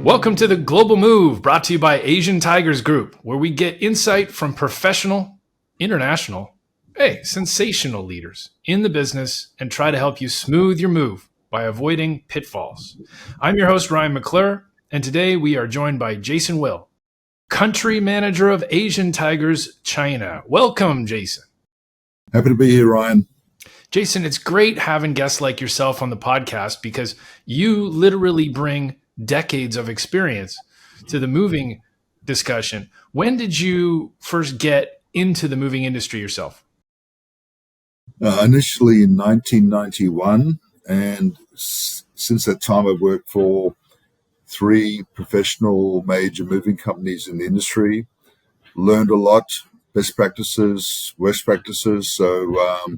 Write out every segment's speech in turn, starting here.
Welcome to the Global Move, brought to you by Asian Tigers Group, where we get insight from professional, international, sensational leaders in the business and try to help you smooth your move by avoiding pitfalls. I'm your host, Ryan McClure, and today we are joined by Jason Will, Country Manager of Asian Tigers China. Welcome, Jason. Happy to be here, Ryan. Jason, it's great having guests like yourself on the podcast because you literally bring decades of experience to the moving discussion. When did you first get into the moving industry yourself? Initially in 1991, and since that time I've worked for 3 professional major moving companies in the industry, learned a lot, best practices, worst practices, so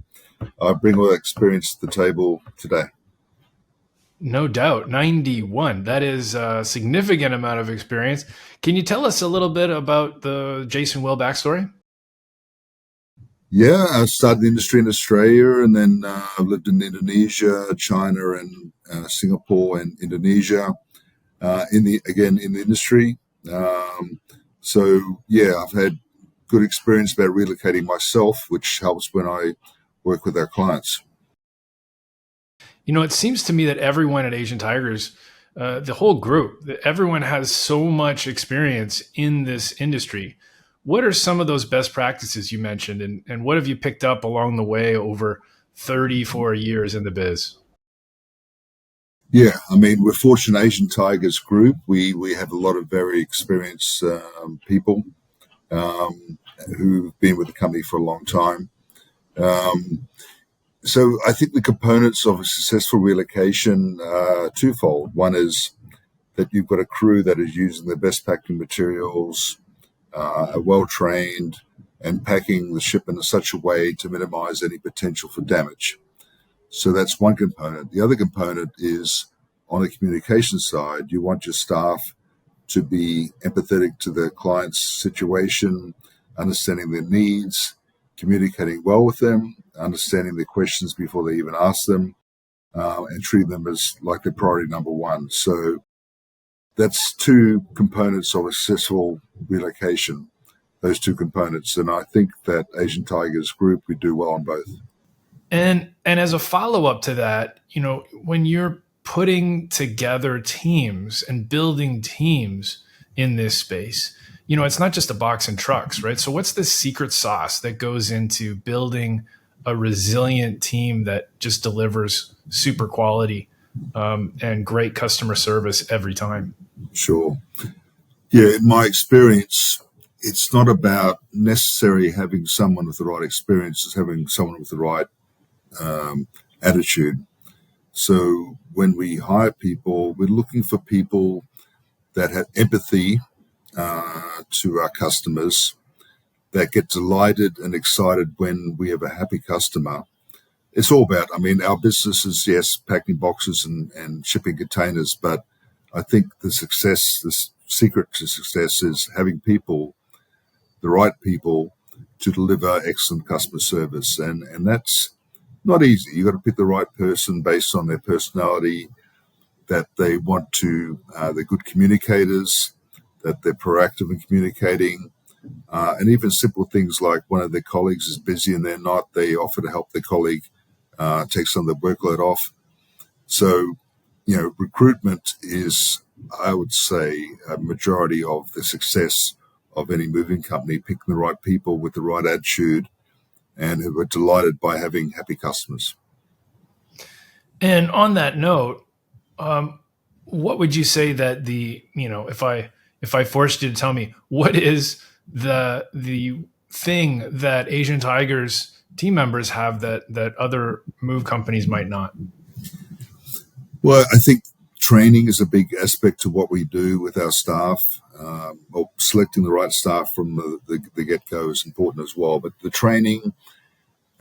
I bring all that experience to the table today. No doubt. 91. That is a significant amount of experience. Can you tell us a little bit about the Jason Will backstory? Yeah, I started the industry in Australia, and then I've lived in Indonesia, China, and Singapore, and Indonesia. In the industry. So I've had good experience about relocating myself, which helps when I work with our clients. You know, it seems to me that everyone at Asian Tigers, the whole group, everyone has so much experience in this industry. What are some of those best practices you mentioned, and what have you picked up along the way over 34 years in the biz? Yeah, I mean, we're fortunate Asian Tigers Group. We have a lot of very experienced people who've been with the company for a long time. So I think the components of a successful relocation are twofold. One is that you've got a crew that is using the best packing materials, are well-trained, and packing the shipment in such a way to minimize any potential for damage. So that's one component. The other component is on the communication side. You want your staff to be empathetic to the client's situation, understanding their needs, communicating well with them, understanding their questions before they even ask them, and treating them as like their priority number one. So that's 2 components of a successful relocation, those 2 components. And I think that Asian Tigers Group, we do well on both. And as a follow-up to that, you know, when you're putting together teams and building teams in this space, you know, it's not just a box and trucks, right? So what's the secret sauce that goes into building a resilient team that just delivers super quality and great customer service every time? Sure. Yeah, in my experience, it's not about necessarily having someone with the right experience, it's having someone with the right attitude. So when we hire people, we're looking for people that have empathy to our customers, that get delighted and excited when we have a happy customer. It's all about, I mean, our business is, yes, packing boxes and shipping containers, but I think the secret to success is having people, the right people, to deliver excellent customer service. And that's not easy. You've got to pick the right person based on their personality, that they want to, they're good communicators, that they're proactive in communicating, and even simple things like one of their colleagues is busy and they're not, they offer to help their colleague take some of the workload off. So, you know, recruitment is, I would say, a majority of the success of any moving company, picking the right people with the right attitude and who are delighted by having happy customers. And on that note, what would you say that if I forced you to tell me what is the thing that Asian Tigers team members have that other move companies might not? Well, I think training is a big aspect to what we do with our staff. Or selecting the right staff from the get-go is important as well. But the training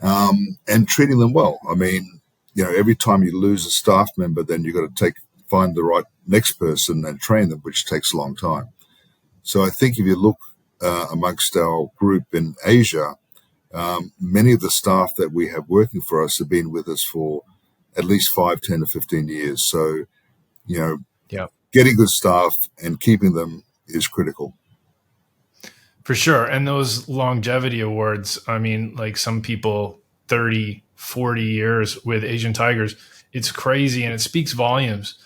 and treating them well. I mean, you know, every time you lose a staff member, then you've got to find the right next person and train them, which takes a long time. So I think if you look amongst our group in Asia, many of the staff that we have working for us have been with us for at least 5, 10 to 15 years. So, you know, getting good staff and keeping them is critical. For sure. And those longevity awards, I mean, like some people 30, 40 years with Asian Tigers, it's crazy and it speaks volumes.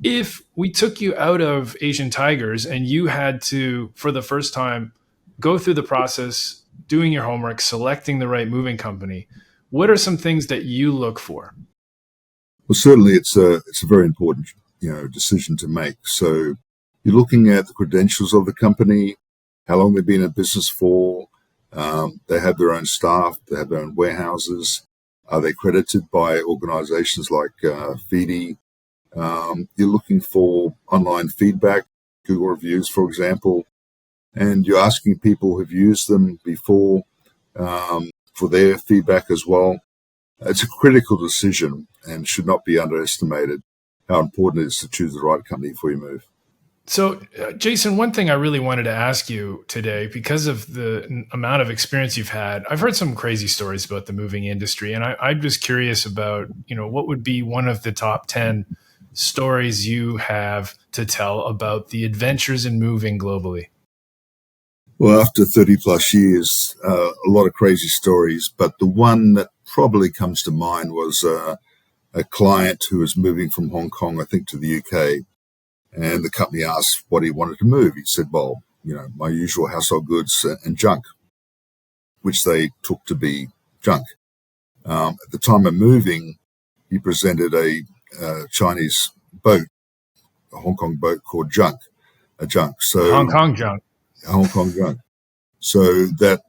If we took you out of Asian Tigers and you had to, for the first time, go through the process, doing your homework, selecting the right moving company, what are some things that you look for? Well, certainly it's a very important decision to make. So you're looking at the credentials of the company, how long they've been in business for. They have their own staff, they have their own warehouses. Are they credited by organizations like FIDI? You're looking for online feedback, Google reviews, for example, and you're asking people who've used them before for their feedback as well. It's a critical decision and should not be underestimated how important it is to choose the right company before you move. So, Jason, one thing I really wanted to ask you today, because of the amount of experience you've had, I've heard some crazy stories about the moving industry, and I'm just curious about, what would be one of the top 10 stories you have to tell about the adventures in moving globally? Well, after 30 plus years, a lot of crazy stories, but the one that probably comes to mind was a client who was moving from Hong Kong, I think, to the UK. And the company asked what he wanted to move. He said, well, my usual household goods and junk, which they took to be junk. At the time of moving, he presented a Chinese boat, a Hong Kong boat called a junk. So Hong Kong junk. Hong Kong junk. So that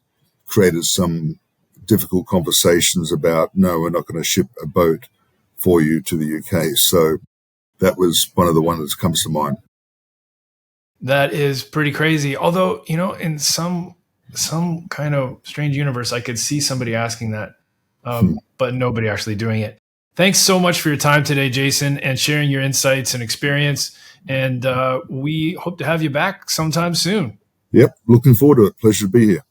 created some difficult conversations about, no, we're not going to ship a boat for you to the UK. So that was one of the ones that comes to mind. That is pretty crazy. Although, in some kind of strange universe, I could see somebody asking that, but nobody actually doing it. Thanks so much for your time today, Jason, and sharing your insights and experience. And we hope to have you back sometime soon. Yep. Looking forward to it. Pleasure to be here.